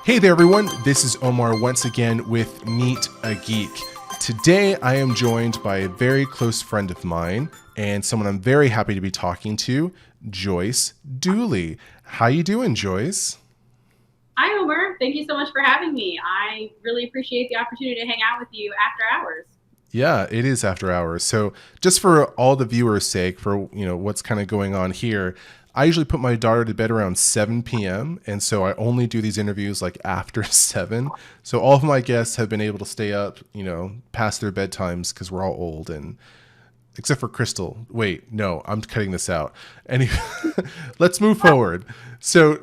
Hey there, everyone. This is Omar once again with Meet a Geek. Today, I am joined by a very close friend of mine and someone I'm very happy to be talking to, Joyce Deuley. How you doing, Joyce? Hi, Omar. Thank you so much for having me. I really appreciate the opportunity to hang out with you after hours. Yeah, it is after hours. So just for all the viewers' sake, for what's kind of going on here, I usually put my daughter to bed around 7 p.m. And so I only do these interviews like after 7. So all of my guests have been able to stay up, past their bedtimes because we're all old and except for Crystal. Wait, no, I'm cutting this out. Anyway, let's move forward. So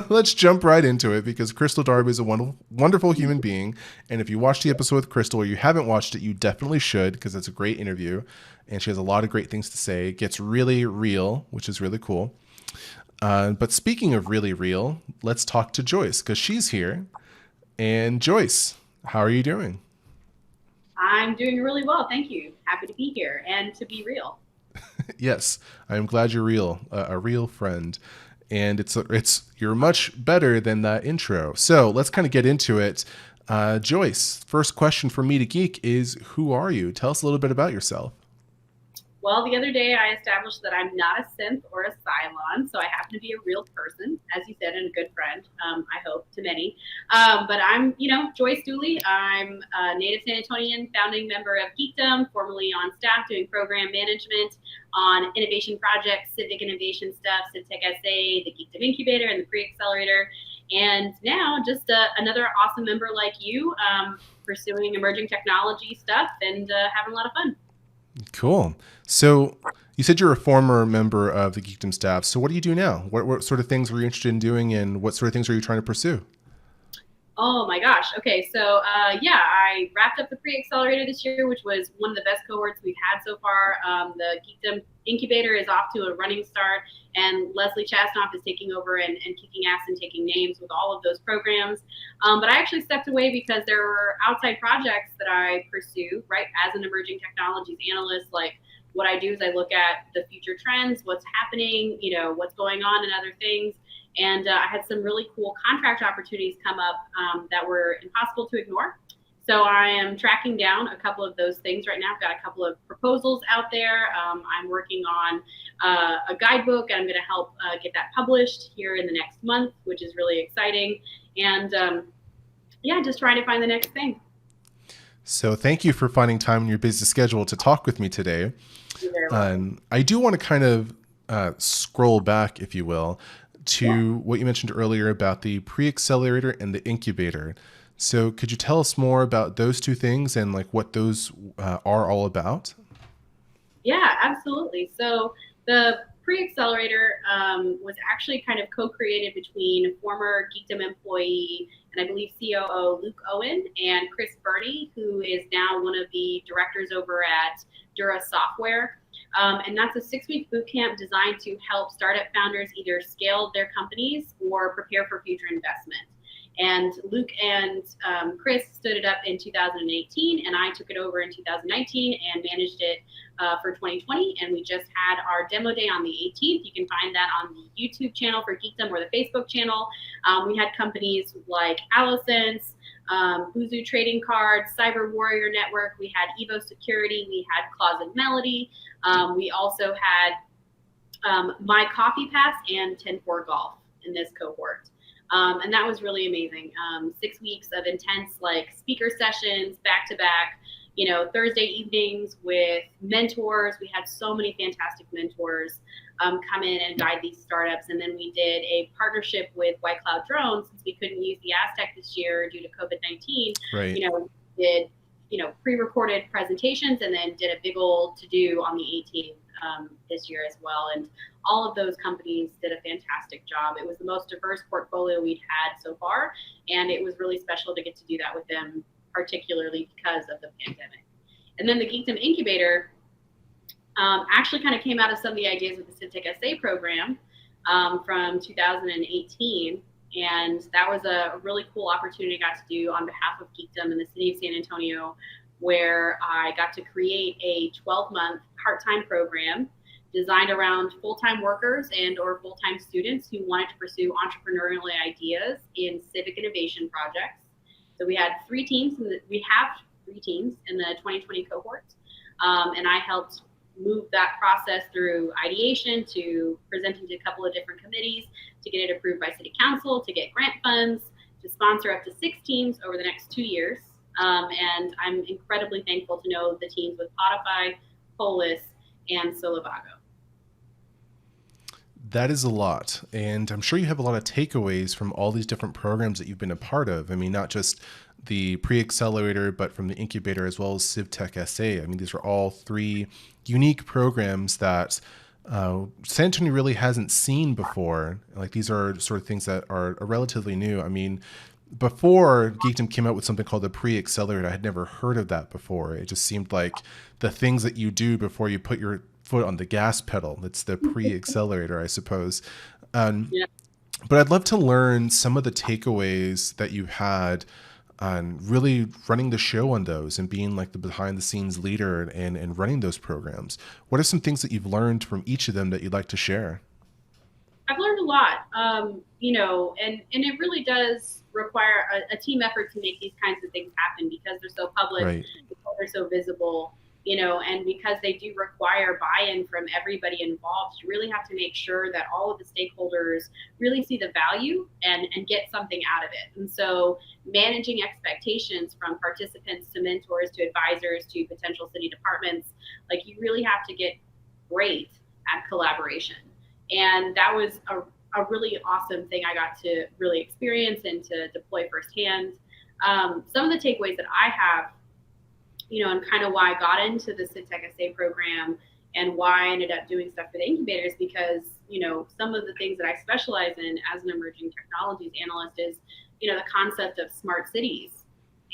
let's jump right into it because Crystal Darby is a wonderful human being. And if you watched the episode with Crystal or you haven't watched it, you definitely should because it's a great interview. And she has a lot of great things to say. It gets really real, which is really cool. But speaking of really real, let's talk to Joyce because she's here. And Joyce, how are you doing? I'm doing really well. Thank you. Happy to be here and to be real. Yes, I'm glad you're real, a real friend, and it's you're much better than that intro. So let's kind of get into it. Joyce, first question from me to Geek is, who are you? Tell us a little bit about yourself. Well, the other day I established that I'm not a synth or a Cylon, so I happen to be a real person, as you said, and a good friend, I hope, to many. But I'm, Joyce Deuley. I'm a native San Antonian, founding member of Geekdom, formerly on staff doing program management on innovation projects, civic innovation stuff, CivTechSa, the Geekdom Incubator, and the Pre-accelerator. And now just another awesome member like you, pursuing emerging technology stuff and having a lot of fun. Cool. So you said you're a former member of the Geekdom staff. So what do you do now? What sort of things were you interested in doing, and what sort of things are you trying to pursue? Oh my gosh. Okay. So, yeah, I wrapped up the pre-accelerator this year, which was one of the best cohorts we've had so far. The Geekdom Incubator is off to a running start, and Leslie Chasnoff is taking over and kicking ass and taking names with all of those programs. But I actually stepped away because there were outside projects that I pursue, right, as an emerging technologies analyst. Like, what I do is I look at the future trends, what's happening, what's going on, and other things. And I had some really cool contract opportunities come up that were impossible to ignore. So I am tracking down a couple of those things right now. I've got a couple of proposals out there. I'm working on a guidebook, and I'm going to help get that published here in the next month, which is really exciting. And yeah, just trying to find the next thing. So thank you for finding time in your busy schedule to talk with me today. You're very welcome. I do want to kind of scroll back, if you will, Yeah. to what you mentioned earlier about the pre-accelerator and the incubator. So could you tell us more about those two things and like what those are all about? Yeah, absolutely. So the pre-accelerator was actually kind of co-created between former Geekdom employee and I believe COO Luke Owen and Chris Birdie, who is now one of the directors over at Dura Software. And that's a 6-week boot camp designed to help startup founders either scale their companies or prepare for future investment. And Luke and Chris stood it up in 2018, and I took it over in 2019 and managed it for 2020. And we just had our demo day on the 18th. You can find that on the YouTube channel for Geekdom or the Facebook channel. We had companies like Allison's, Buzu Trading Cards, Cyber Warrior Network. We had Evo Security. We had Closet Melody. We also had My Coffee Pass and 10-4 Golf in this cohort. And that was really amazing. 6 weeks of intense like speaker sessions back to back, Thursday evenings with mentors. We had so many fantastic mentors come in and guide these startups. And then we did a partnership with White Cloud Drones since we couldn't use the Aztec this year due to COVID-19. Right. Did pre-recorded presentations and then did a big old to-do on the 18th this year as well. And all of those companies did a fantastic job. It was the most diverse portfolio we'd had so far, and it was really special to get to do that with them, particularly because of the pandemic. And then the Geekdom Incubator actually kind of came out of some of the ideas of the CivTechSa program from 2018. And that was a really cool opportunity I got to do on behalf of Geekdom in the city of San Antonio, where I got to create a 12-month part-time program designed around full-time workers and or full-time students who wanted to pursue entrepreneurial ideas in civic innovation projects. So we have 3 teams in the 2020 cohort, and I helped move that process through ideation to presenting to a couple of different committees to get it approved by city council, to get grant funds, to sponsor up to 6 teams over the next 2 years. And I'm incredibly thankful to know the teams with Spotify, Polis, and Solovago. That is a lot. And I'm sure you have a lot of takeaways from all these different programs that you've been a part of. I mean, not just the Pre-accelerator, but from the incubator as well as CivTechSa. I mean, these are all 3 unique programs that San Antonio really hasn't seen before. Like, these are sort of things that are relatively new. I mean, before Geekdom came out with something called the Pre-accelerator, I had never heard of that before. It just seemed like the things that you do before you put your foot on the gas pedal. That's the Pre-accelerator, I suppose. Yeah. But I'd love to learn some of the takeaways that you had on really running the show on those and being like the behind the scenes leader and running those programs. What are some things that you've learned from each of them that you'd like to share? I've learned a lot, and it really does require a team effort to make these kinds of things happen because they're so public, Right. because they're so visible, and because they do require buy-in from everybody involved. You really have to make sure that all of the stakeholders really see the value and get something out of it. And so managing expectations from participants to mentors to advisors to potential city departments, like you really have to get great at collaboration. And that was a really awesome thing I got to really experience and to deploy firsthand. Some of the takeaways that I have, and kind of why I got into the CivTechSa program and why I ended up doing stuff for the incubators, because, some of the things that I specialize in as an emerging technologies analyst is, the concept of smart cities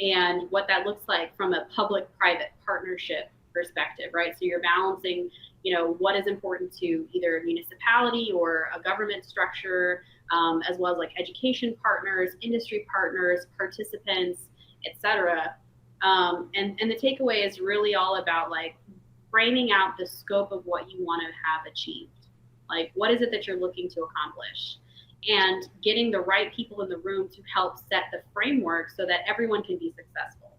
and what that looks like from a public-private partnership perspective, right? So you're balancing what is important to either a municipality or a government structure, as well as like education partners, industry partners, participants, etc. And the takeaway is really all about like framing out the scope of what you want to have achieved. Like, what is it that you're looking to accomplish? And getting the right people in the room to help set the framework so that everyone can be successful.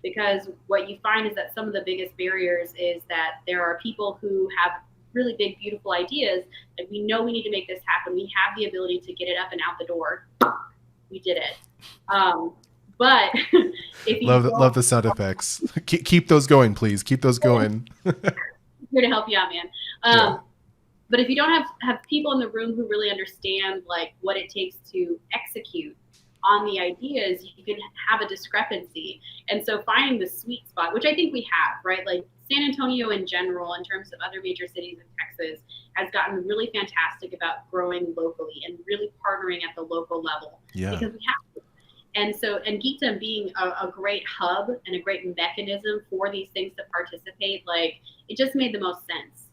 Because what you find is that some of the biggest barriers is that there are people who have really big, beautiful ideas, and we know we need to make this happen. We have the ability to get it up and out the door. We did it. But if you love the sound effects. Keep those going, please. Keep those going. Here to help you out, man. Yeah. But if you don't have people in the room who really understand like what it takes to execute on the ideas, you can have a discrepancy. And so finding the sweet spot, which I think we have, right? Like San Antonio in general, in terms of other major cities in Texas, has gotten really fantastic about growing locally and really partnering at the local level. Yeah. Because we have to. And so, and Geekdom being a great hub and a great mechanism for these things to participate, like it just made the most sense.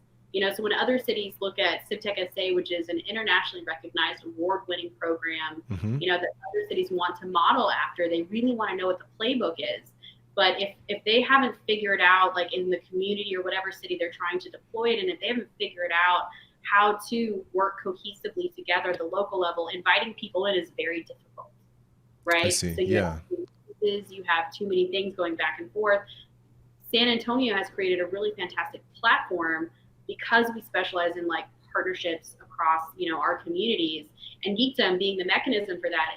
So when other cities look at CivTechSa, which is an internationally recognized award-winning program, Mm-hmm. that other cities want to model after, they really want to know what the playbook is. But if they haven't figured out, like in the community or whatever city they're trying to deploy it in, if they haven't figured out how to work cohesively together at the local level, inviting people in is very difficult, right? I see. So you Yeah. have too many things going back and forth. San Antonio has created a really fantastic platform because we specialize in like partnerships across, our communities, and Geekdom being the mechanism for that,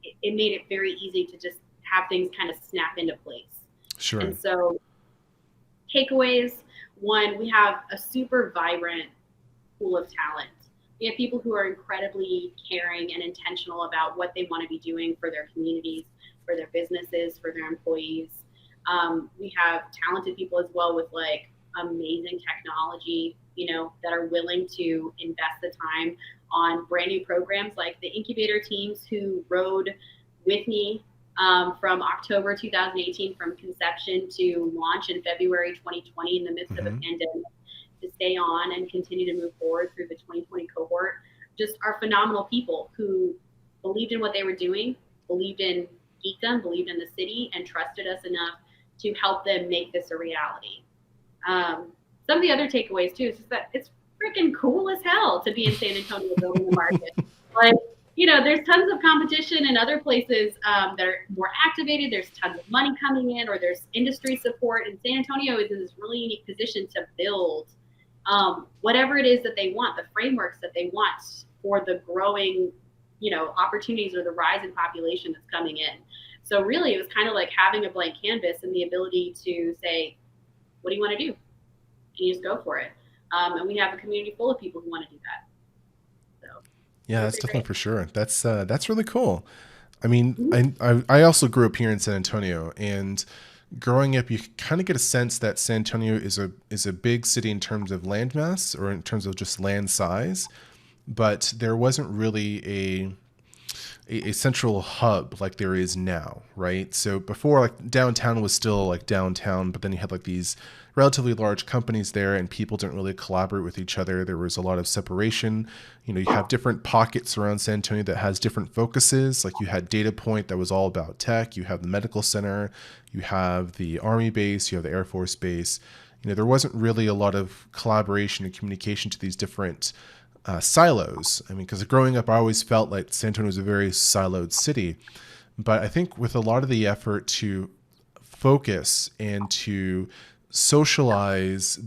it made it very easy to just have things kind of snap into place. Sure. And so takeaways, one, we have a super vibrant pool of talent. We have people who are incredibly caring and intentional about what they want to be doing for their communities, for their businesses, for their employees. We have talented people as well with like amazing technology, that are willing to invest the time on brand new programs like the incubator teams who rode with me from October 2018, from conception to launch in February 2020 in the midst of a pandemic, to stay on and continue to move forward through the 2020 cohort, just are phenomenal people who believed in what they were doing, believed in Geekdom, believed in the city, and trusted us enough to help them make this a reality. Some of the other takeaways too is just that it's freaking cool as hell to be in San Antonio building the market. Like, there's tons of competition in other places that are more activated. There's tons of money coming in, or there's industry support. And San Antonio is in this really unique position to build whatever it is that they want, the frameworks that they want for the growing, opportunities or the rise in population that's coming in. So really, it was kind of like having a blank canvas and the ability to say, what do you want to do? And you just go for it. And we have a community full of people who want to do that. So yeah, that's definitely great. For sure. That's really cool. I mean, I also grew up here in San Antonio, and growing up, you kind of get a sense that San Antonio is a big city in terms of land mass or in terms of just land size, but there wasn't really a central hub like there is now, right? So before, like, downtown was still like downtown, but then you had like these relatively large companies there, and people didn't really collaborate with each other. There was a lot of separation. You have different pockets around San Antonio that has different focuses. Like, you had Data Point that was all about tech. You have the medical center. You have the Army base. You have the Air Force base. There wasn't really a lot of collaboration and communication to these different silos. I mean, because growing up, I always felt like San Antonio was a very siloed city. But I think with a lot of the effort to focus and to socialize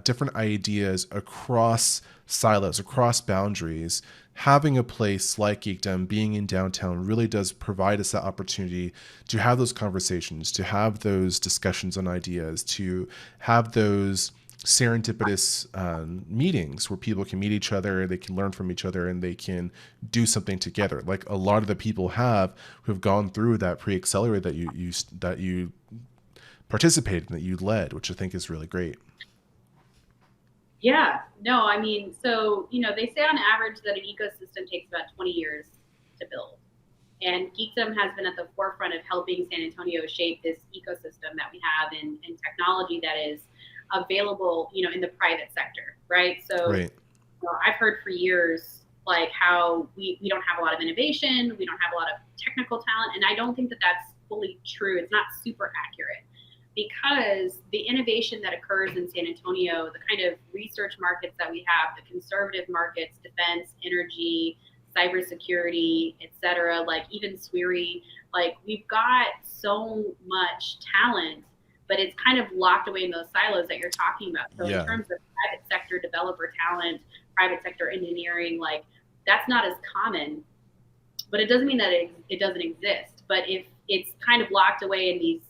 different ideas across silos, across boundaries, having a place like Geekdom, being in downtown, really does provide us that opportunity to have those conversations, to have those discussions on ideas, to have those serendipitous meetings where people can meet each other, they can learn from each other, and they can do something together. Like a lot of the people who have gone through that pre-accelerator that you participated in, that you led, which I think is really great. Yeah, no, I mean, so, they say on average that an ecosystem takes about 20 years to build. And Geekdom has been at the forefront of helping San Antonio shape this ecosystem that we have in technology that is available, in the private sector, right? So right. I've heard for years, like, how we don't have a lot of innovation, we don't have a lot of technical talent, and I don't think that that's fully true. It's not super accurate, because the innovation that occurs in San Antonio, the kind of research markets that we have, the conservative markets, defense, energy, cybersecurity, et cetera, like even SWIRI, like, we've got so much talent, but it's kind of locked away in those silos that you're talking about. So in terms of private sector developer talent, private sector engineering, like, that's not as common, but it doesn't mean that it doesn't exist. But if it's kind of locked away in these,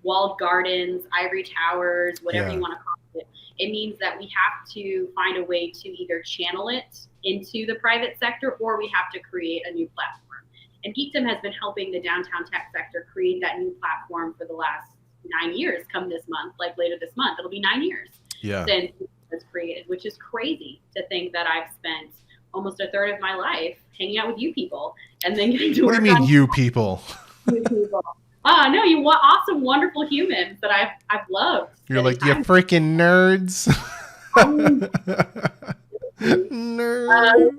walled gardens, ivory towers, whatever you want to call it, it means that we have to find a way to either channel it into the private sector, or we have to create a new platform. And Geekdom has been helping the downtown tech sector create that new platform for the last 9 years. Come this month, like later this month, it'll be 9 years since it was created, which is crazy to think that I've spent almost a third of my life hanging out with you people and then getting to work on. What do you mean, you people? You people. No, you awesome, wonderful humans that I've loved. You're like, you freaking nerds. Nerd.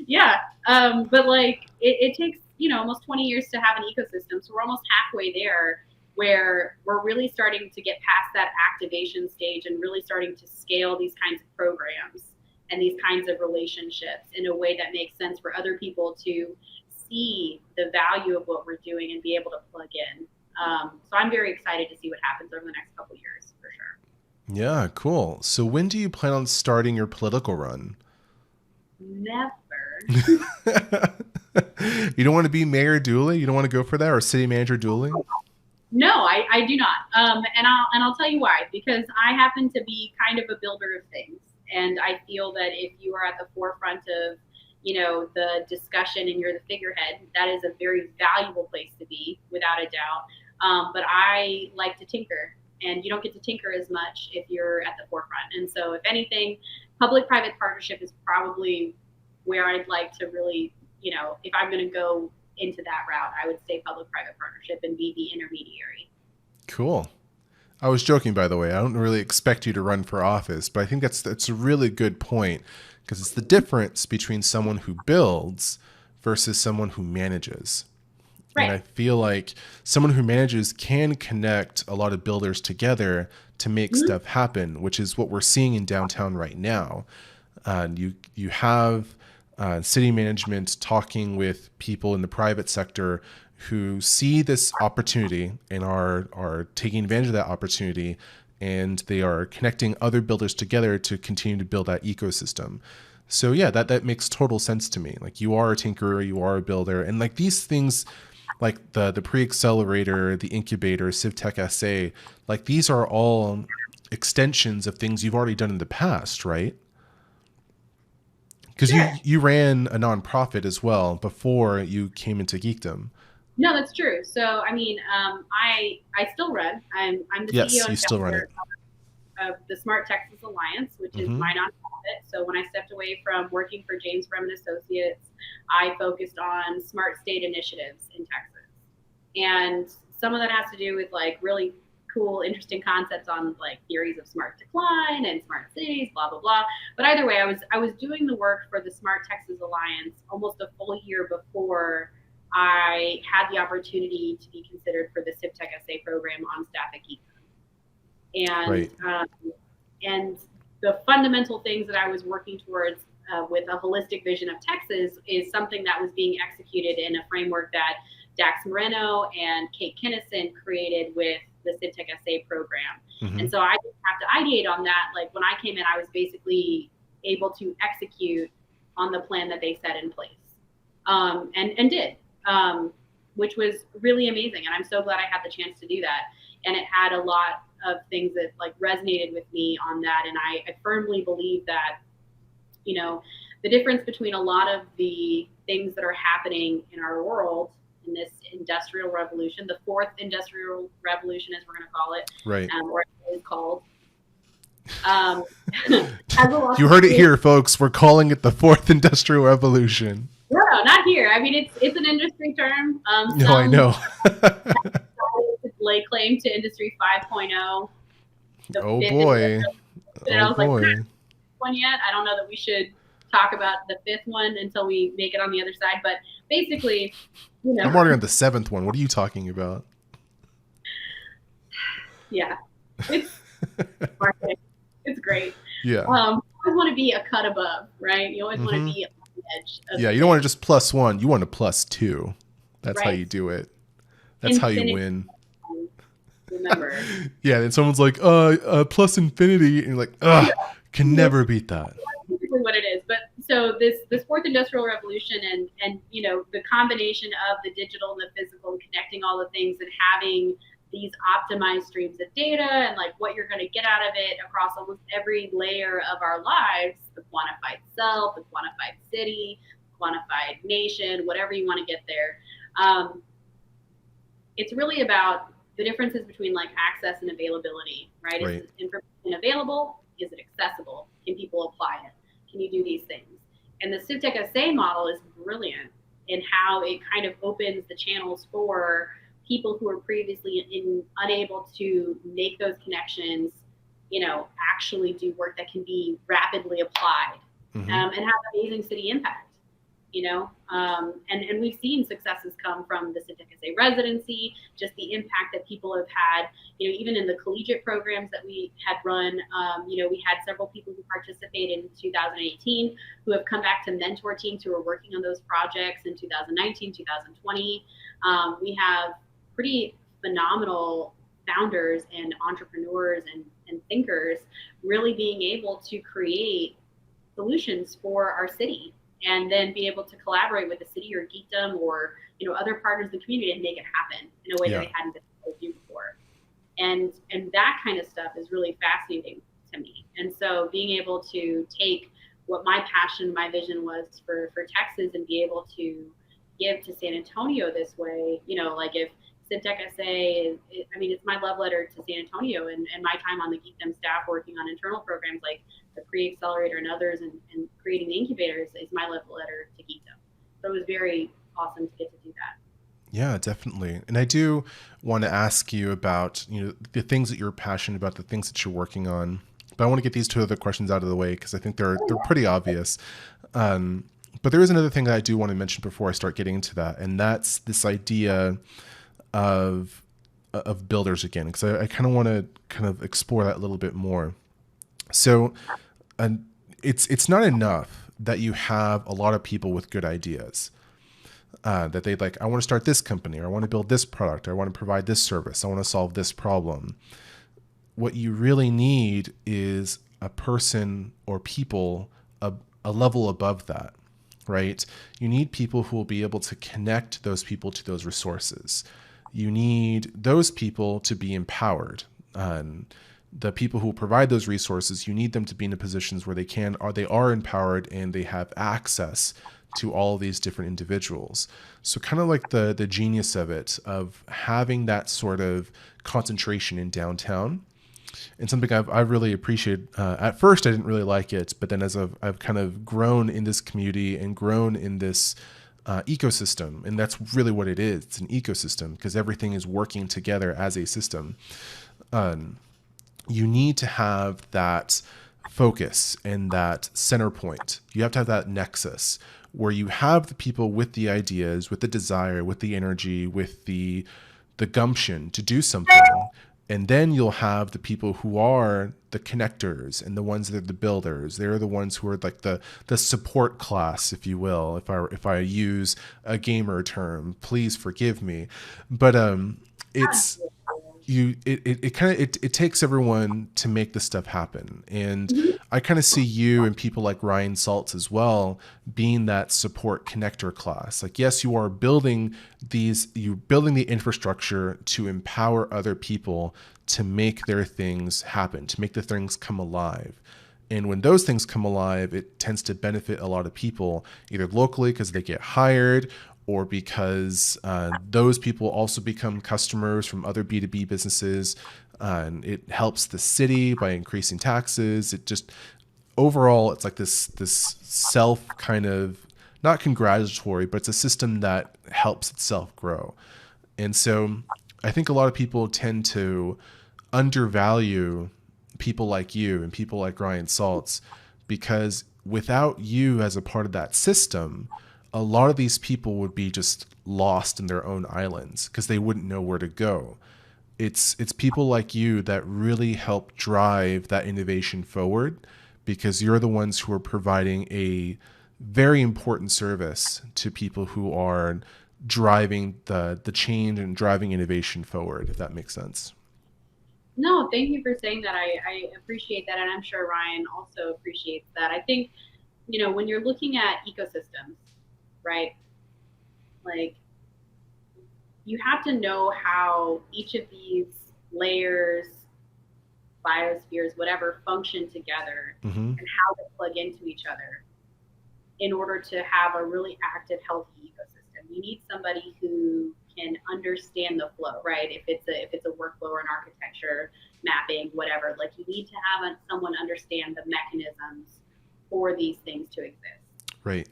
Yeah, but like it takes almost 20 years to have an ecosystem, so we're almost halfway there, where we're really starting to get past that activation stage and really starting to scale these kinds of programs and these kinds of relationships in a way that makes sense for other people to see the value of what we're doing and be able to plug in. So I'm very excited to see what happens over the next couple of years, for sure. Yeah, cool. So when do you plan on starting your political run? Never. You don't want to be Mayor Deuley? You don't want to go for that, or City Manager Deuley? No, I do not. And I'll tell you why. Because I happen to be kind of a builder of things, and I feel that if you are at the forefront of the discussion and you're the figurehead, that is a very valuable place to be, without a doubt. But I like to tinker, and you don't get to tinker as much if you're at the forefront. And so if anything, public-private partnership is probably where I'd like to really, if I'm going to go into that route, I would say public-private partnership and be the intermediary. Cool. I was joking, by the way. I don't really expect you to run for office, but I think that's a really good point, because it's the difference between someone who builds versus someone who manages. And I feel like someone who manages can connect a lot of builders together to make stuff happen, which is what we're seeing in downtown right now. You have city management talking with people in the private sector who see this opportunity and are taking advantage of that opportunity, and they are connecting other builders together to continue to build that ecosystem. So yeah, that makes total sense to me. Like, you are a tinkerer, you are a builder, and like these things, like the pre-accelerator, the incubator, CivTechSa, like these are all extensions of things you've already done in the past, right? Because you ran a nonprofit as well before you came into Geekdom. No, that's true. So, I mean, I still run. I'm the CEO You and still run founder it. of the Smart Texas Alliance, which is my nonprofit. So when I stepped away from working for James Bremen Associates, I focused on smart state initiatives in Texas. And some of that has to do with like really cool, interesting concepts on like theories of smart decline and smart cities, blah, blah, blah. But either way, I was doing the work for the Smart Texas Alliance almost a full year before I had the opportunity to be considered for the CivTechSa program on staff at Geek. And the fundamental things that I was working towards with a holistic vision of Texas is something that was being executed in a framework that Dax Moreno and Kate Kinnison created with the CivTechSa program. And so I didn't have to ideate on that. Like, when I came in, I was basically able to execute on the plan that they set in place, and did, which was really amazing. And I'm so glad I had the chance to do that. And it had a lot of things that like resonated with me on that. And I firmly believe that, you know, the difference between a lot of the things that are happening in our world in this industrial revolution, the fourth industrial revolution, as we're going to call it, or it is called. You heard it here, folks. We're calling it the fourth industrial revolution. No, not here. I mean, it's an industry term. No, I know. Lay claim to Industry 5.0. Oh boy. I was like, one yet? I don't know that we should talk about the fifth one until we make it on the other side. But basically, you know, I'm already on the seventh one. What are you talking about? Yeah, it's great. Yeah. You always want to be a cut above, right? You always want to be on the edge. Yeah, you don't want to just plus one. You want to plus two. That's how you do it. That's how you win. Remember. Yeah, and someone's like, plus infinity, and you're like, can never beat that. That's basically what it is. But so this fourth industrial revolution and you know, the combination of the digital and the physical, and connecting all the things and having these optimized streams of data and like what you're going to get out of it across almost every layer of our lives, the quantified self, the quantified city, quantified nation, whatever you want to get there. It's really about the differences between like access and availability, right? Is information available? Is it accessible? Can people apply it? Can you do these things? And the CivTechSa model is brilliant in how it kind of opens the channels for people who were previously unable to make those connections, you know, actually do work that can be rapidly applied and have amazing city impact. You know, and we've seen successes come from the CivTechSa residency, just the impact that people have had, you know, even in the collegiate programs that we had run. You know, we had several people who participated in 2018 who have come back to mentor teams who are working on those projects in 2019, 2020. We have pretty phenomenal founders and entrepreneurs and thinkers really being able to create solutions for our city, and then be able to collaborate with the city or Geekdom or, you know, other partners in the community and make it happen in a way that they hadn't been able to do before. And that kind of stuff is really fascinating to me. And so being able to take what my passion, my vision was for Texas and be able to give to San Antonio this way, you know, like if CivTechSa is, I mean, it's my love letter to San Antonio and my time on the Geekdom staff working on internal programs like the Pre-accelerator and others and creating the incubators is my love letter to Geekdom. So it was very awesome to get to do that. Yeah, definitely. And I do want to ask you about, you know, the things that you're passionate about, the things that you're working on. But I want to get these two other questions out of the way because I think they're pretty obvious. But there is another thing that I do want to mention before I start getting into that, and that's this idea of builders again, because I kind of want to kind of explore that a little bit more. So it's not enough that you have a lot of people with good ideas. That they like, I want to start this company, or I want to build this product, or I want to provide this service, I want to solve this problem. What you really need is a person or people a level above that, right? You need people who will be able to connect those people to those resources. You need those people to be empowered. The people who provide those resources, you need them to be in the positions where they are empowered and they have access to all of these different individuals. So kind of like the genius of it, of having that sort of concentration in downtown, and something I've really appreciated. At first, I didn't really like it, but then as I've kind of grown in this community and grown in this ecosystem, and that's really what it is. It's an ecosystem because everything is working together as a system. You need to have that focus and that center point. You have to have that nexus where you have the people with the ideas, with the desire, with the energy, with the gumption to do something. And then you'll have the people who are the connectors and the ones that are the builders. They're the ones who are like the support class, if you will. If I use a gamer term, please forgive me. But it's it takes everyone to make this stuff happen. And I kind of see you and people like Ryan Saltz as well being that support connector class. Like, yes, you are building the infrastructure to empower other people to make their things happen, to make the things come alive. And when those things come alive, it tends to benefit a lot of people, either locally because they get hired, or because those people also become customers from other B2B businesses. And it helps the city by increasing taxes. It just, overall, it's like this self kind of, not congratulatory, but it's a system that helps itself grow. And so I think a lot of people tend to undervalue people like you and people like Ryan Saltz, because without you as a part of that system, a lot of these people would be just lost in their own islands because they wouldn't know where to go. It's people like you that really help drive that innovation forward, because you're the ones who are providing a very important service to people who are driving the change and driving innovation forward, if that makes sense. No, thank you for saying that. I appreciate that, and I'm sure Ryan also appreciates that. I think, when you're looking at ecosystems, right? Like, you have to know how each of these layers, biospheres, whatever, function together, and how they plug into each other in order to have a really active, healthy ecosystem. You need somebody who can understand the flow, right? If it's a workflow or an architecture, mapping, whatever, like, you need to have someone understand the mechanisms for these things to exist. Right.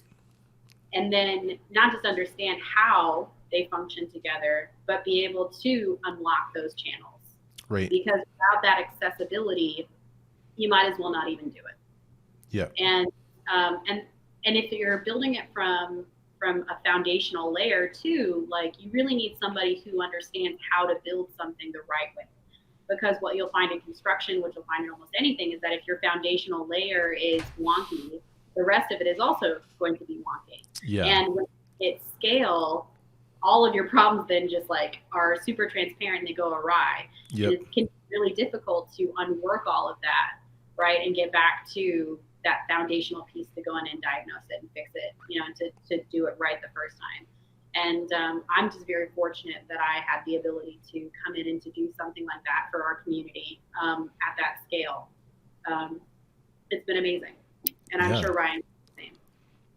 And then not just understand how they function together, but be able to unlock those channels. Right. Because without that accessibility, you might as well not even do it. Yeah. And if you're building it from a foundational layer too, like, you really need somebody who understands how to build something the right way. Because what you'll find in construction, which you'll find in almost anything, is that if your foundational layer is wonky, the rest of it is also going to be wonky. Yeah. And when it scale, all of your problems then just like are super transparent and they go awry. Yep. And it can be really difficult to unwork all of that, right? And get back to that foundational piece to go in and diagnose it and fix it, and to do it right the first time. And I'm just very fortunate that I had the ability to come in and to do something like that for our community at that scale. It's been amazing. And I'm sure Ryan is the same.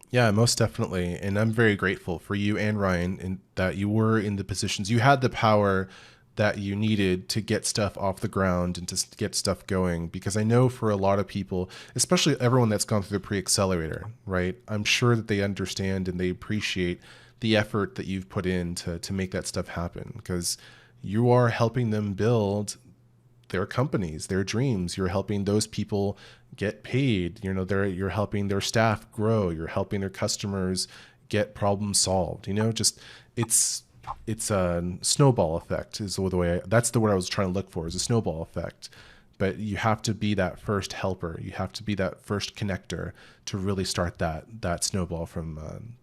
Yeah, most definitely. And I'm very grateful for you and Ryan in that you were in the positions. You had the power that you needed to get stuff off the ground and to get stuff going. Because I know for a lot of people, especially everyone that's gone through the pre-accelerator, right? I'm sure that they understand and they appreciate the effort that you've put in to make that stuff happen, because you are helping them build their companies, their dreams. You're helping those people get paid. You're helping their staff grow. You're helping their customers get problems solved. Just it's a snowball effect is the way that's the word I was trying to look for, is a snowball effect. But you have to be that first helper. You have to be that first connector to really start that snowball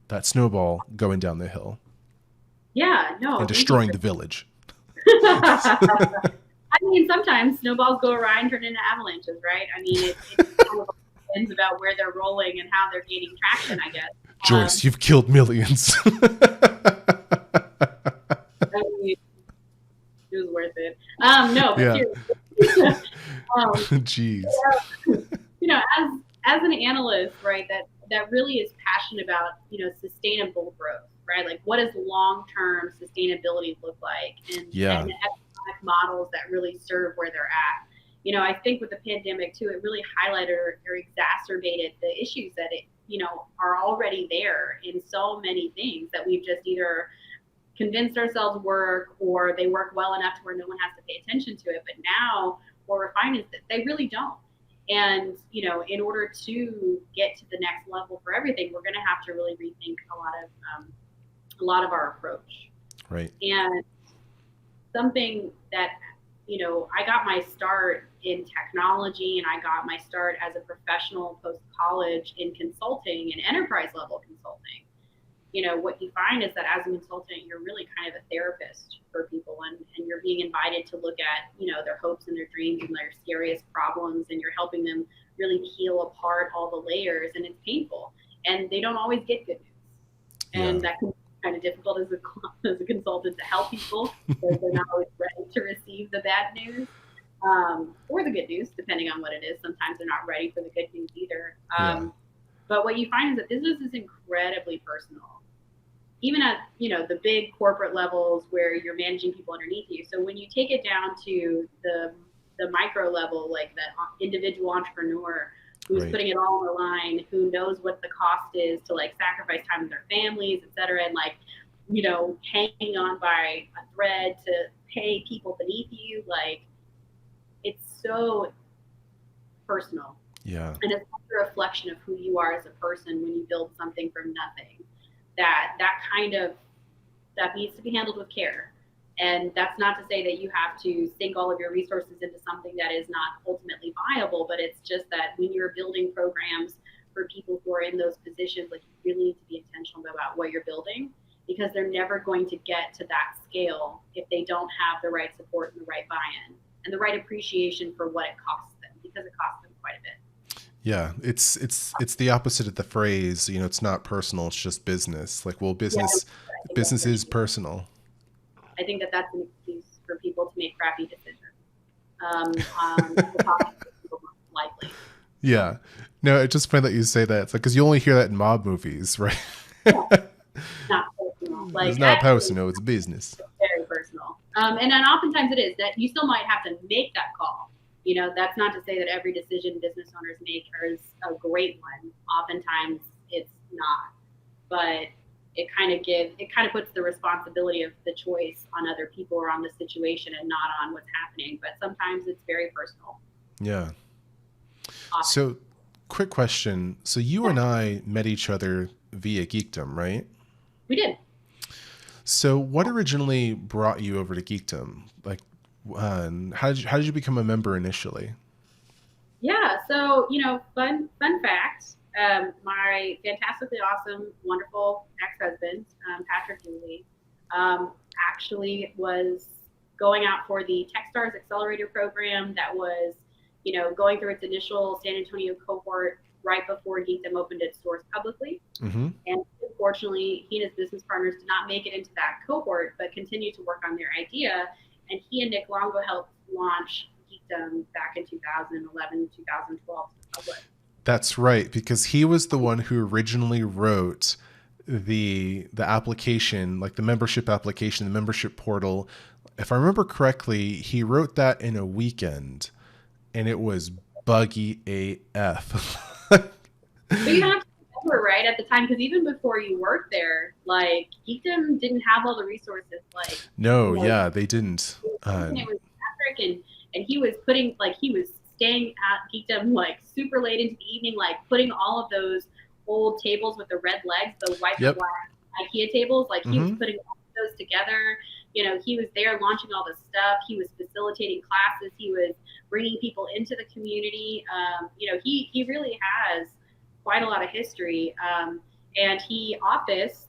that snowball going down the hill. Yeah, no. And destroying the village. I mean, sometimes snowballs go awry and turn into avalanches, right? I mean, it kind of depends about where they're rolling and how they're gaining traction, I guess. Joyce, you've killed millions. I mean, it was worth it. No, but seriously. Jeez. As an analyst, right, that really is passionate about, sustainable growth, right? Like, what does long-term sustainability look like? And economic models that really serve where they're at. I think with the pandemic too, it really highlighted or exacerbated the issues that are already there in so many things that we've just either convinced ourselves work, or they work well enough to where no one has to pay attention to it. But now what we're finding is that they really don't. And, in order to get to the next level for everything, we're going to have to really rethink a lot of our approach. Right. And something that, I got my start in technology, and I got my start as a professional post-college in consulting and enterprise level consulting. What you find is that as a consultant, you're really kind of a therapist for people, and you're being invited to look at, their hopes and their dreams and their scariest problems, and you're helping them really peel apart all the layers, and it's painful. And they don't always get good news. And that can be kind of difficult as a consultant to help people, because they're not always ready to receive the bad news or the good news, depending on what it is. Sometimes they're not ready for the good news either. But what you find is that business is incredibly personal, even at the big corporate levels where you're managing people underneath you. So when you take it down to the micro level, like the individual entrepreneur who's putting it all on the line, who knows what the cost is to sacrifice time with their families, et cetera, and hanging on by a thread to pay people beneath you, it's so personal. Yeah. And it's a reflection of who you are as a person when you build something from nothing. That needs to be handled with care. And that's not to say that you have to sink all of your resources into something that is not ultimately viable, but it's just that when you're building programs for people who are in those positions, you really need to be intentional about what you're building, because they're never going to get to that scale if they don't have the right support and the right buy-in and the right appreciation for what it costs them, because it costs them quite a bit. Yeah, it's the opposite of the phrase, it's not personal, it's just business. Business is personal. I think that's an excuse for people to make crappy decisions. On the topic of people most likely. Yeah. No, it's just funny that you say that. It's because you only hear that in mob movies, right? Not personal. It's not personal, it's business. It's very personal. And then oftentimes it is that you still might have to make that call. That's not to say that every decision business owners make is a great one. Oftentimes it's not, but it kind of puts the responsibility of the choice on other people or on the situation and not on what's happening. But sometimes it's very personal. Yeah. So quick question. So you and I met each other via Geekdom, right? We did. So what originally brought you over to Geekdom? How did you become a member initially? Yeah, so fun fact. My fantastically awesome, wonderful ex-husband, Patrick Deuley, actually was going out for the Techstars Accelerator program that was, going through its initial San Antonio cohort right before Geekdom opened its doors publicly. Mm-hmm. And unfortunately, he and his business partners did not make it into that cohort, but continued to work on their idea. And he and Nick Longo helped launch Geekdom back in 2011, 2012 to the public. That's right, because he was the one who originally wrote the application, the membership application, the membership portal. If I remember correctly, he wrote that in a weekend, and it was buggy AF. But you have to remember, right, at the time, because even before you worked there, Geekdom didn't have all the resources. No, yeah, they didn't. It was Patrick, and he was putting, he was staying at Geekdom like super late into the evening, like putting all of those old tables with the red legs, the white and Yep. black IKEA tables, like he was Mm-hmm. putting all of those together. He was there launching all this stuff. He was facilitating classes. He was bringing people into the community. He really has quite a lot of history. And he officed,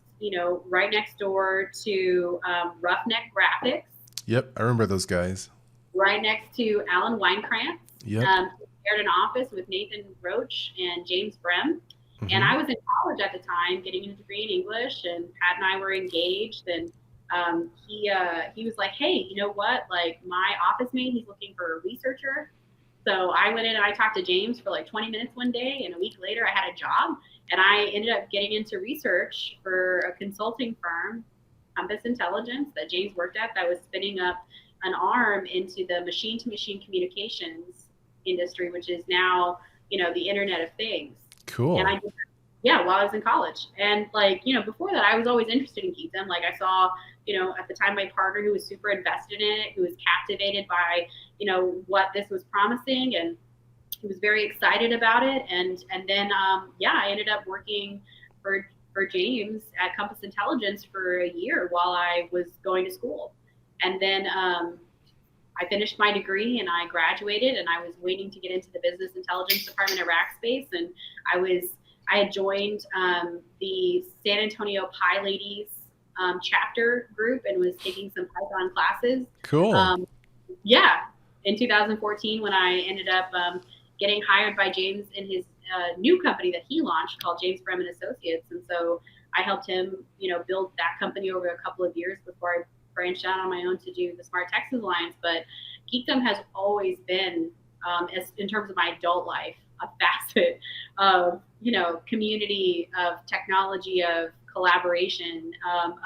right next door to Roughneck Graphics, Yep. I remember those guys. right next to Alan Weinkrantz. Yep. He shared an office with Nathan Roach and James Brem. And Mm-hmm. I was in college at the time, getting a degree in English, and Pat and I were engaged. And he was like, "Hey, you know what? Like my office mate, he's looking for a researcher." So I went in and I talked to James for like 20 minutes one day, and a week later I had a job, and I ended up getting into research for a consulting firm, Compass Intelligence, that James worked at, that was spinning up an arm into the machine-to-machine communications industry, which is now, the Internet of Things. And Cool. I did, yeah, while I was in college. And before that, I was always interested in Geekdom. Like I saw, at the time, my partner who was super invested in it, who was captivated by, what this was promising, and he was very excited about it. And then, I ended up working for James at Compass Intelligence for a year while I was going to school. And then I finished my degree and I graduated, and I was waiting to get into the business intelligence department at Rackspace. And I had joined the San Antonio Pi Ladies chapter group and was taking some Python classes. Cool. Um, in 2014, when I ended up getting hired by James in his new company that he launched called James Bremen Associates. And so I helped him, build that company over a couple of years before I branched out on my own to do the Smart Texas Alliance. But Geekdom has always been, in terms of my adult life, a facet of, community, of technology, of collaboration,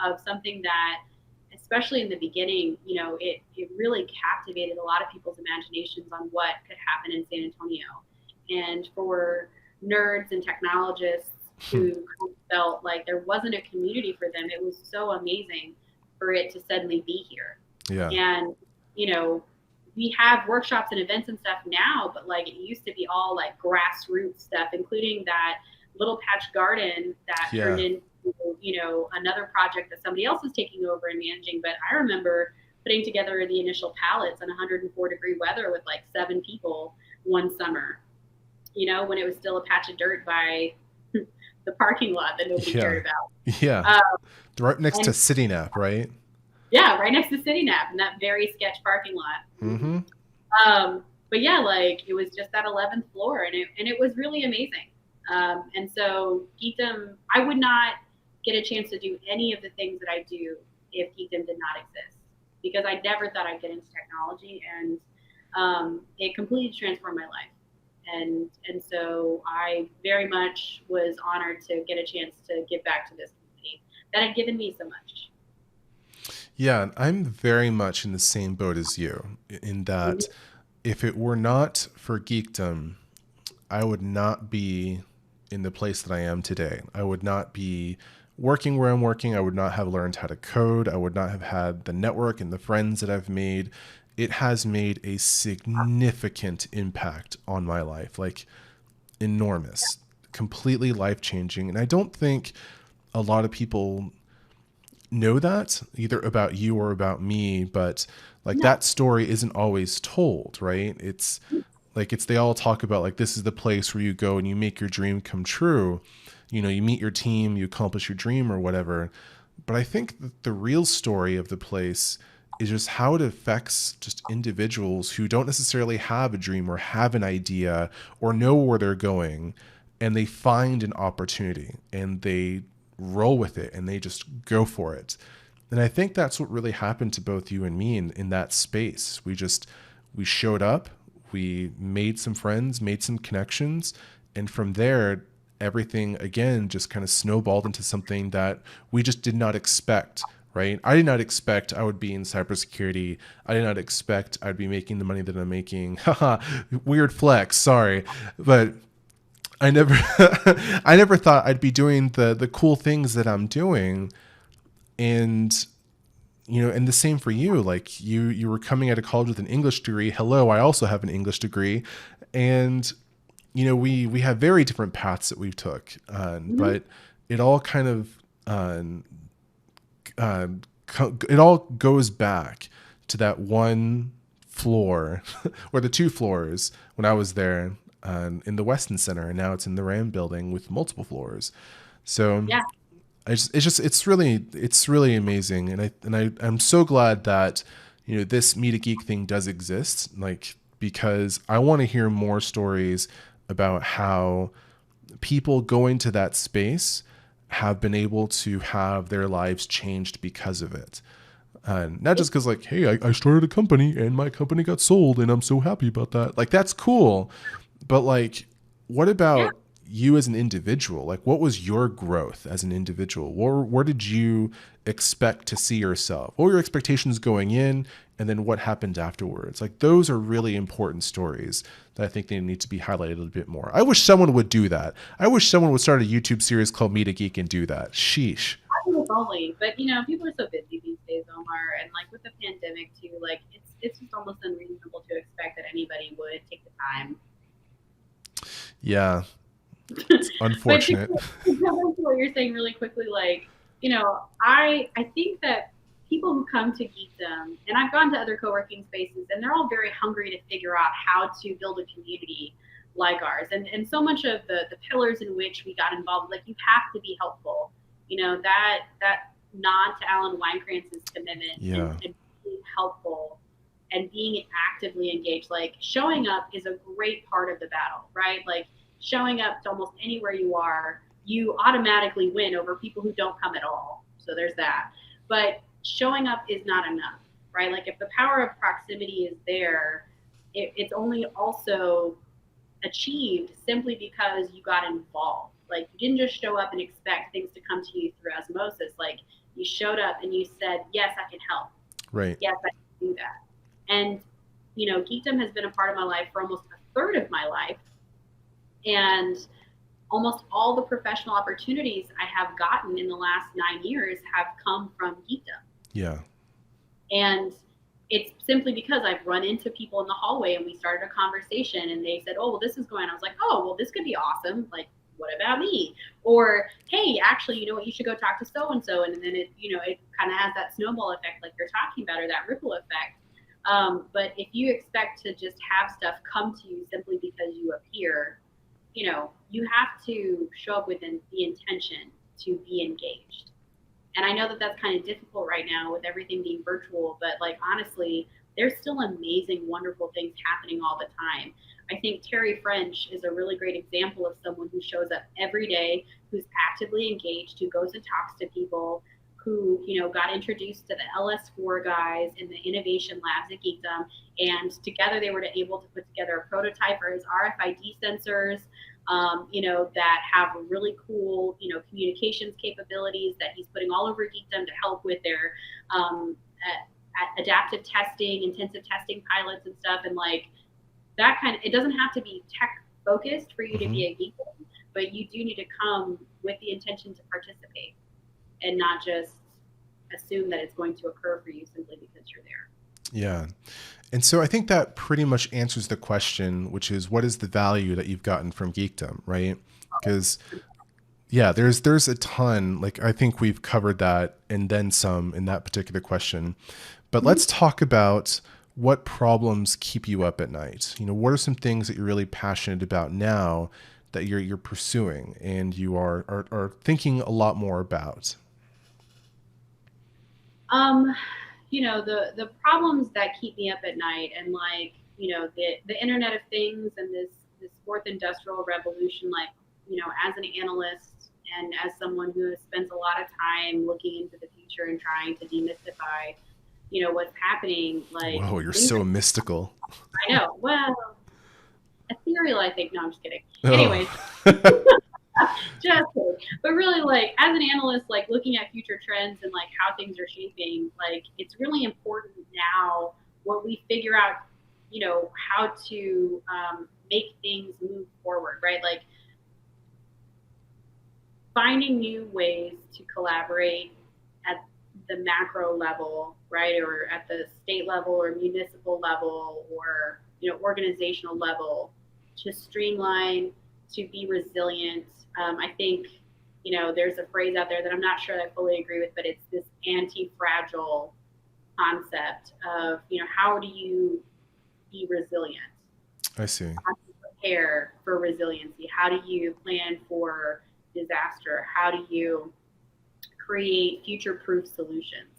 of something that, especially in the beginning, it really captivated a lot of people's imaginations on what could happen in San Antonio. And for nerds and technologists who felt like there wasn't a community for them, it was so amazing for it to suddenly be here. Yeah. And, we have workshops and events and stuff now, but like it used to be all like grassroots stuff, including that little patch garden that turned into, another project that somebody else was taking over and managing. But I remember putting together the initial pallets in 104-degree weather with like 7 people one summer, when it was still a patch of dirt by the parking lot that nobody cared about. Yeah. Right next to CityNap, right? Yeah, right next to CityNap in that very sketch parking lot. Mm-hmm. But yeah, like it was just that 11th floor, and it was really amazing. And so Geekdom, I would not get a chance to do any of the things that I do if Geekdom did not exist, because I never thought I'd get into technology, and it completely transformed my life. And so I very much was honored to get a chance to give back to this community that had given me so much. Yeah, I'm very much in the same boat as you, in that if it were not for Geekdom, I would not be in the place that I am today. I would not be working where I'm working. I would not have learned how to code. I would not have had the network and the friends that I've made. It has made a significant impact on my life, like enormous, completely life-changing. And I don't think a lot of people know that either about you or about me, but like that story isn't always told, right? It's like, they all talk about like, this is the place where you go and you make your dream come true. You meet your team, you accomplish your dream or whatever. But I think that the real story of the place is just how it affects just individuals who don't necessarily have a dream or have an idea or know where they're going, and they find an opportunity and they roll with it and they just go for it. And I think that's what really happened to both you and me in that space. We showed up, we made some friends, made some connections, and from there, everything again just kind of snowballed into something that we just did not expect, right? I did not expect I would be in cybersecurity. I did not expect I'd be making the money that I'm making. Haha, weird flex, sorry. But I never I never thought I'd be doing the cool things that I'm doing. And and the same for you. Like you were coming out of college with an English degree. Hello, I also have an English degree. And we have very different paths that we took, Mhm. but it all kind of it all goes back to that one floor or the two floors when I was there in the Weston Center, and now it's in the Ram building with multiple floors. So Yeah. it's really amazing, I'm so glad that this Meet a Geek thing does exist, like, because I want to hear more stories about how people going to that space have been able to have their lives changed because of it. Not just because, like, hey, I started a company and my company got sold and I'm so happy about that. Like, that's cool. But, like, what Yeah. about you as an individual? Like, what was your growth as an individual? Where did you expect to see yourself? What were your expectations going in? And then what happened afterwards? Like, those are really important stories that I think they need to be highlighted a little bit more. I wish someone would do that. I wish someone would start a YouTube series called Meet a Geek and do that. Sheesh. I think it's only, but people are so busy these days, Omar, and like with the pandemic too, like it's just almost unreasonable to expect that anybody would take the time. Yeah, it's But to unfortunate. go into what you're saying really quickly, like, I think that people who come to Geekdom, and I've gone to other co-working spaces, and they're all very hungry to figure out how to build a community like ours. And so much of the pillars in which we got involved, like you have to be helpful. That nod to Alan Weinkrantz' commitment Yeah. and being helpful and being actively engaged, like showing up is a great part of the battle, right? Like showing up to almost anywhere you are, you automatically win over people who don't come at all. So there's that. But showing up is not enough, right? Like if the power of proximity is there, it's only also achieved simply because you got involved. Like you didn't just show up and expect things to come to you through osmosis. Like you showed up and you said, yes, I can help. Right. Yes, I can do that. And, Geekdom has been a part of my life for almost a third of my life. And almost all the professional opportunities I have gotten in the last 9 years have come from Geekdom. Yeah. And it's simply because I've run into people in the hallway and we started a conversation and they said, oh, well, this is going on. I was like, oh, well, this could be awesome. Like, what about me? Or, hey, actually, you know what, you should go talk to so-and-so. And then it kind of has that snowball effect like you're talking about, or that ripple effect. But if you expect to just have stuff come to you simply because you appear, you have to show up with the intention to be engaged. And I know that that's kind of difficult right now with everything being virtual, but like honestly, there's still amazing, wonderful things happening all the time. I think Terry French is a really great example of someone who shows up every day, who's actively engaged, who goes and talks to people, who got introduced to the LS4 guys in the innovation labs at Geekdom, and together they were able to put together a prototype for his RFID sensors, that have really cool, communications capabilities that he's putting all over Geekdom to help with their adaptive testing, intensive testing pilots and stuff. And like that it doesn't have to be tech focused for you to Mm-hmm. be a Geekdom, but you do need to come with the intention to participate and not just assume that it's going to occur for you simply because you're there. Yeah. And so I think that pretty much answers the question, which is what is the value that you've gotten from Geekdom, right? Because yeah, there's a ton. Like I think we've covered that and then some in that particular question. But let's talk about what problems keep you up at night. What are some things that you're really passionate about now that you're pursuing and you are thinking a lot more about? Um, the problems that keep me up at night, and like, the Internet of Things and this fourth industrial revolution, like, as an analyst and as someone who has spent a lot of time looking into the future and trying to demystify, what's happening, like Whoa, you're things so are, mystical. I know. Well, ethereal, I think. No, I'm just kidding. Oh. Anyways, just kidding. But really, like as an analyst, like looking at future trends and like how things are shaping, like it's really important now when we figure out, how to make things move forward, right? Like finding new ways to collaborate at the macro level, right, or at the state level or municipal level or organizational level, to streamline, to be resilient. I think, there's a phrase out there that I'm not sure that I fully agree with, but it's this anti-fragile concept of, how do you be resilient? I see. How do you prepare for resiliency? How do you plan for disaster? How do you create future-proof solutions?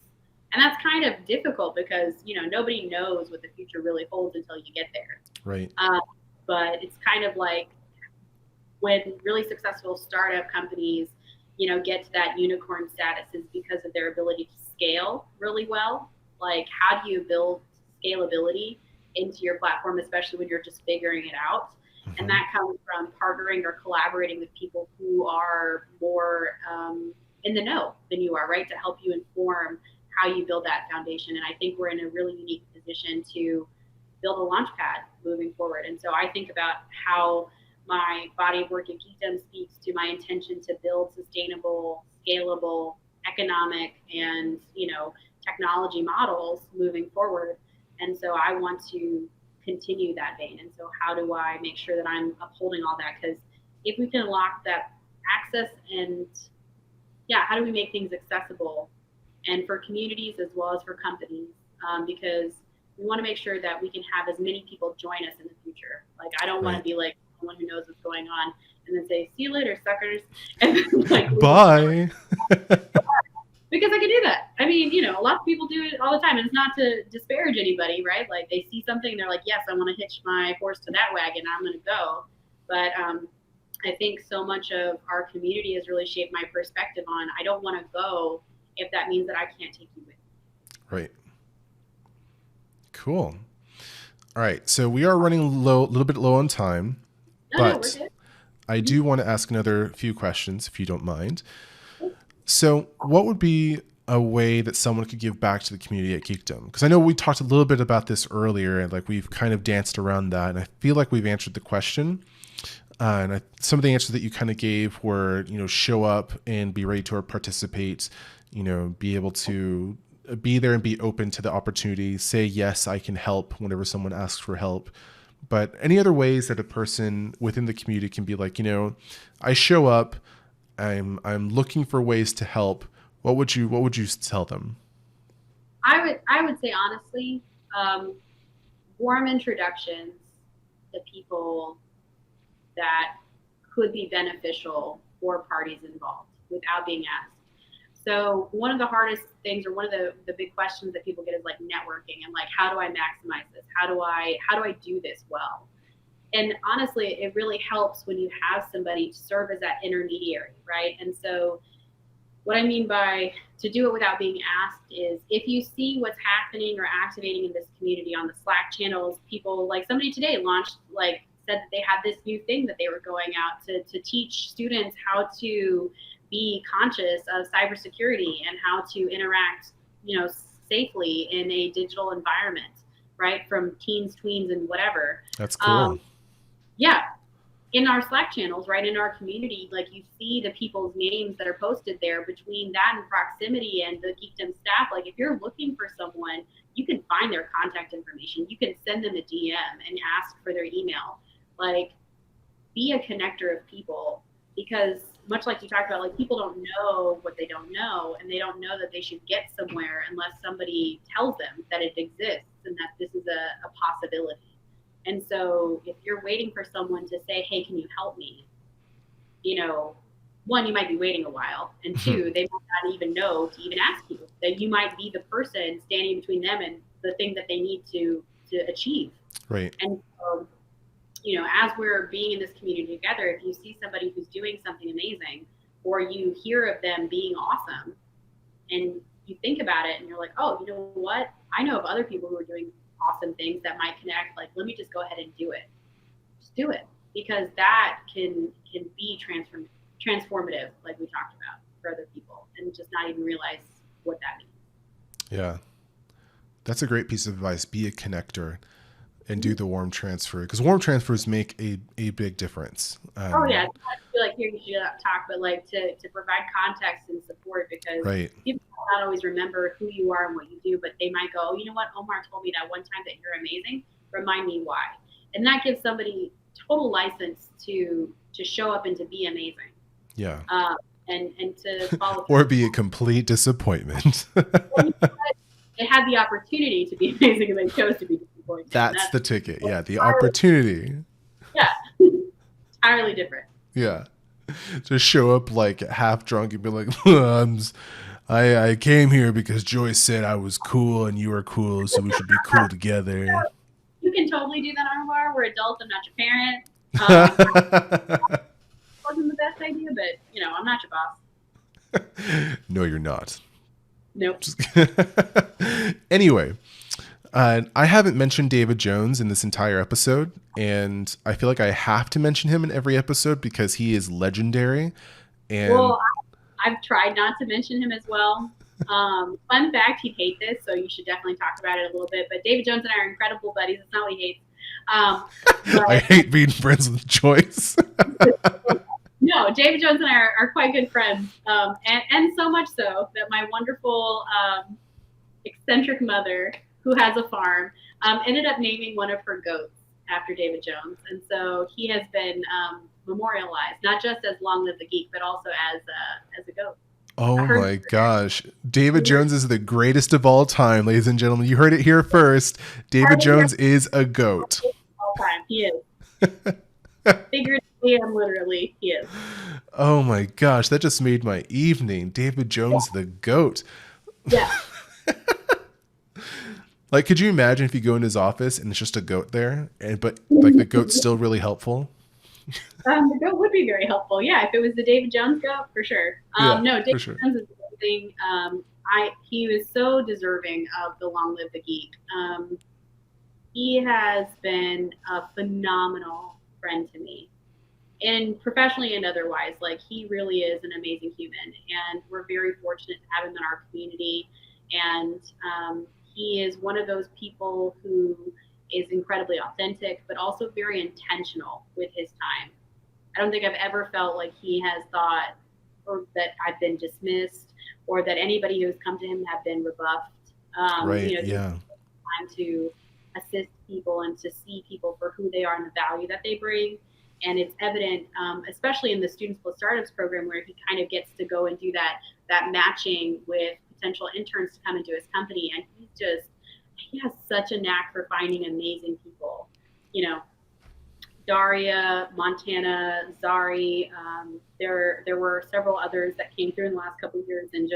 And that's kind of difficult because, nobody knows what the future really holds until you get there. Right. But it's kind of like when really successful startup companies, get to that unicorn status is because of their ability to scale really well. Like, how do you build scalability into your platform, especially when you're just figuring it out? Mm-hmm. And that comes from partnering or collaborating with people who are more in the know than you are, right? To help you inform how you build that foundation. And I think we're in a really unique position to build a launch pad moving forward. And so I think about how my body of work at Geekdom speaks to my intention to build sustainable, scalable, economic, and technology models moving forward. And so I want to continue that vein. And so how do I make sure that I'm upholding all that? Because if we can unlock that access and how do we make things accessible and for communities as well as for companies? Because we want to make sure that we can have as many people join us in the future. Like, I don't want to be like someone who knows what's going on and then say, see you later, suckers. And then, like, bye. Because I could do that. I mean, a lot of people do it all the time. And it's not to disparage anybody, right? Like, they see something and they're like, yes, I want to hitch my horse to that wagon. I'm going to go. But I think so much of our community has really shaped my perspective on I don't want to go if that means that I can't take you with me. Right. Cool. All right. So we are running a little bit low on time, but I do want to ask another few questions if you don't mind. So what would be a way that someone could give back to the community at Geekdom? Because I know we talked a little bit about this earlier and like we've kind of danced around that, and I feel like we've answered the question. Some of the answers that you kind of gave were, show up and be ready to participate, be able to be there and be open to the opportunity, say, yes, I can help whenever someone asks for help. But any other ways that a person within the community can be like, I show up, I'm looking for ways to help. What would you tell them? I would say, honestly, warm introductions to people that could be beneficial for parties involved without being asked. So one of the hardest things, or one of the big questions that people get is like networking and like, how do I maximize this? How do I do this well? And honestly, it really helps when you have somebody to serve as that intermediary, right? And so what I mean by to do it without being asked is if you see what's happening or activating in this community on the Slack channels, people like somebody today said that they had this new thing that they were going out to teach students how to be conscious of cybersecurity and how to interact, safely in a digital environment, right? From teens, tweens, and whatever. That's cool. In our Slack channels, right, in our community, like you see the people's names that are posted there. Between that and proximity and the Geekdom staff, like if you're looking for someone, you can find their contact information. You can send them a DM and ask for their email. Like, be a connector of people, because much like you talked about, like people don't know what they don't know, and they don't know that they should get somewhere unless somebody tells them that it exists and that this is a possibility. And so if you're waiting for someone to say, hey, can you help me? One, you might be waiting a while. And two, they might not even know to even ask you. That you might be the person standing between them and the thing that they need to achieve. Right. And so, as we're being in this community together, if you see somebody who's doing something amazing, or you hear of them being awesome, and you think about it and you're like, oh, you know what? I know of other people who are doing awesome things that might connect. Like, let me just go ahead and do it. Just do it, because that can be transformative, like we talked about, for other people, and just not even realize what that means. Yeah, that's a great piece of advice. Be a connector and do the warm transfer, because warm transfers make a big difference. I feel like here you should talk, but like to provide context and support, because people not always remember who you are and what you do, but they might go, oh, you know what, Omar told me that one time that you're amazing. Remind me why. And that gives somebody total license to show up and to be amazing. Yeah. And to follow Or be a complete disappointment. They had the opportunity to be amazing and they chose to be disappointed. That's the ticket. Yeah, the opportunity. Yeah, entirely different. Yeah. To show up like half drunk and be like, I came here because Joyce said I was cool and you were cool, so we should be cool together. You can totally do that on a bar. We're adults. I'm not your parent. Wasn't the best idea, but I'm not your boss. No, you're not. Nope. Anyway, I haven't mentioned David Jones in this entire episode, and I feel like I have to mention him in every episode because he is legendary. And well, I've tried not to mention him as well. Fun fact, he'd hate this, so you should definitely talk about it a little bit. But David Jones and I are incredible buddies. It's not what he hates. I hate being friends with Joyce. No, David Jones and I are quite good friends, and so much so that my wonderful eccentric mother, who has a farm, ended up naming one of her goats after David Jones, and so he has been memorialized, not just as Long Live the Geek, but also as a goat. Oh my gosh. David Jones is the greatest of all time, ladies and gentlemen. You heard it here first. David Jones is a goat. All time. He is. Figuratively and literally, he is. Oh my gosh, that just made my evening. David Jones, the goat. Yeah. Like, could you imagine if you go in his office and it's just a goat there, but like the goat's still really helpful? The goat would be very helpful. Yeah, if it was the David Jones goat, for sure. No, David Jones is amazing. He was so deserving of the Long Live the Geek. He has been a phenomenal friend to me, and professionally and otherwise. Like, he really is an amazing human, and we're very fortunate to have him in our community. And he is one of those people who is incredibly authentic, but also very intentional with his time. I don't think I've ever felt like he has thought or that I've been dismissed or that anybody who has come to him have been rebuffed. Time to assist people and to see people for who they are and the value that they bring. And it's evident, especially in the Students Plus Startups program, where he kind of gets to go and do that matching with potential interns to come into his company. And he has such a knack for finding amazing people. Daria, Montana, Zari, there were several others that came through in the last couple of years, and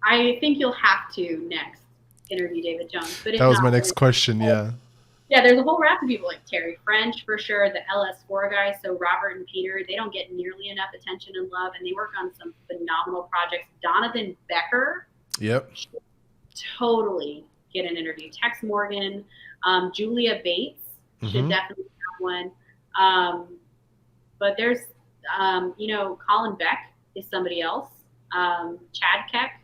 I think you'll have to next interview David Jones. But that was my next question. Yeah. Yeah, there's a whole raft of people like Terry French, for sure, the LS4 guys. So Robert and Peter, they don't get nearly enough attention and love, and they work on some phenomenal projects. Donovan Becker. Yep. Totally get an interview. Tex Morgan, Julia Bates should definitely have one. But there's, Colin Beck is somebody else. Chad Keck.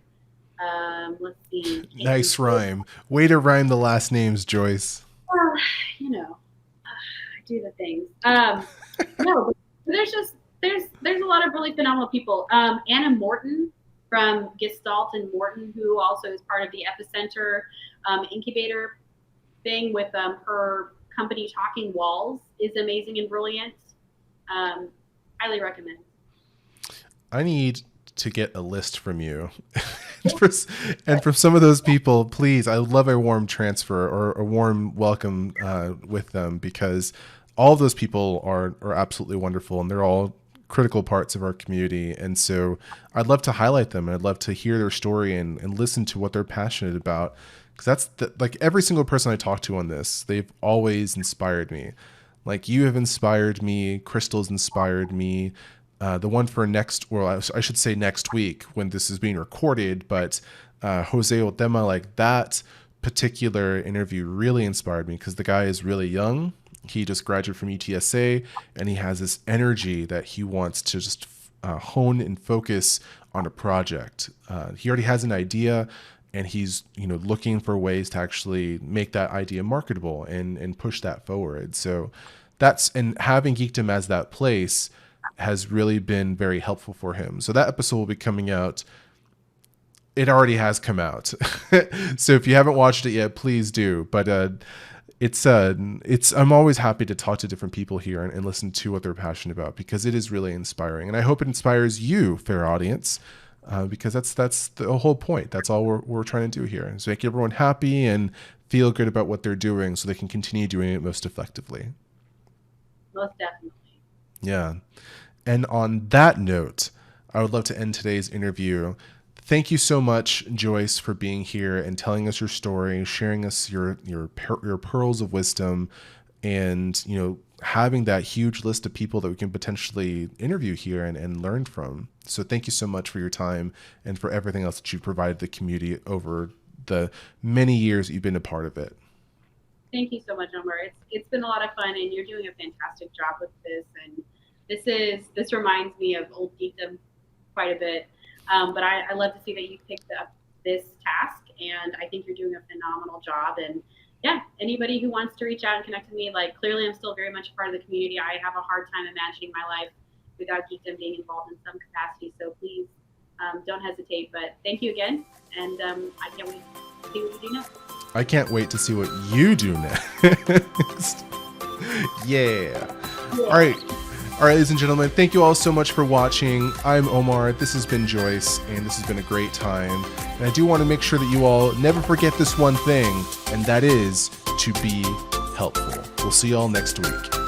Let's see. Nice rhyme. Way to rhyme the last names, Joyce. Well, I do the things. No, but there's a lot of really phenomenal people. Anna Morton from Gestalt and Morton, who also is part of the Epicenter incubator thing with her company Talking Walls, is amazing and brilliant. Highly recommend. I need to get a list from you. And from some of those people, please, I would love a warm transfer or a warm welcome with them, because all of those people are absolutely wonderful, and they're all critical parts of our community. And so I'd love to highlight them. I'd love to hear their story and listen to what they're passionate about, because that's like every single person I talk to on this, they've always inspired me. Like, you have inspired me. Crystal's inspired me. The one for I should say next week when this is being recorded, but Jose Otema, like, that particular interview really inspired me, because the guy is really young. He just graduated from UTSA, and he has this energy that he wants to just hone and focus on a project. He already has an idea, and he's looking for ways to actually make that idea marketable and push that forward. So and having Geekdom as that place has really been very helpful for him. So that episode will be coming out. It already has come out. So if you haven't watched it yet, please do. But I'm always happy to talk to different people here and listen to what they're passionate about, because it is really inspiring. And I hope it inspires you, fair audience, because that's the whole point. That's all we're trying to do here, is make everyone happy and feel good about what they're doing so they can continue doing it most effectively. Most definitely. Yeah. And on that note, I would love to end today's interview. Thank you so much, Joyce, for being here and telling us your story, sharing us your pearls of wisdom, and having that huge list of people that we can potentially interview here and learn from. So thank you so much for your time and for everything else that you've provided the community over the many years you've been a part of it. Thank you so much, Omar. It's been a lot of fun, and you're doing a fantastic job with this. And this reminds me of old Geekdom quite a bit. But I love to see that you picked up this task, and I think you're doing a phenomenal job. And yeah, anybody who wants to reach out and connect with me, clearly I'm still very much a part of the community. I have a hard time imagining my life without Geekdom being involved in some capacity. So please don't hesitate. But thank you again, and I can't wait to see what you do next. I can't wait to see what you do next. Yeah. All right, ladies and gentlemen, thank you all so much for watching. I'm Omar, this has been Joyce, and this has been a great time. And I do want to make sure that you all never forget this one thing, and that is to be helpful. We'll see you all next week.